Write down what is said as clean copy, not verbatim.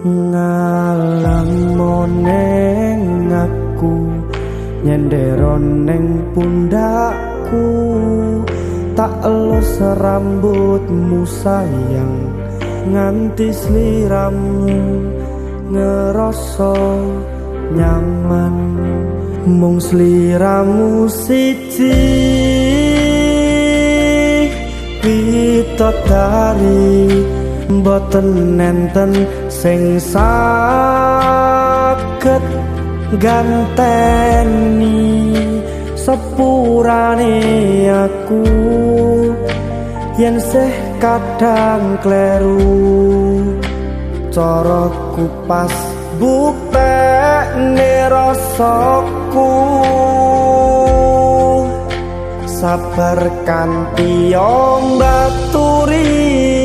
ngalang moneng aku nyenderon neng pundakku tak elus rambutmu sayang nganti sliramu ngerasa nyaman mung sliramu siji widodari mboten nenten sing saged ganteni sepurane aku yen sih kadang kleru caraku pas buktekne rasaku sabar kanthi ombaturi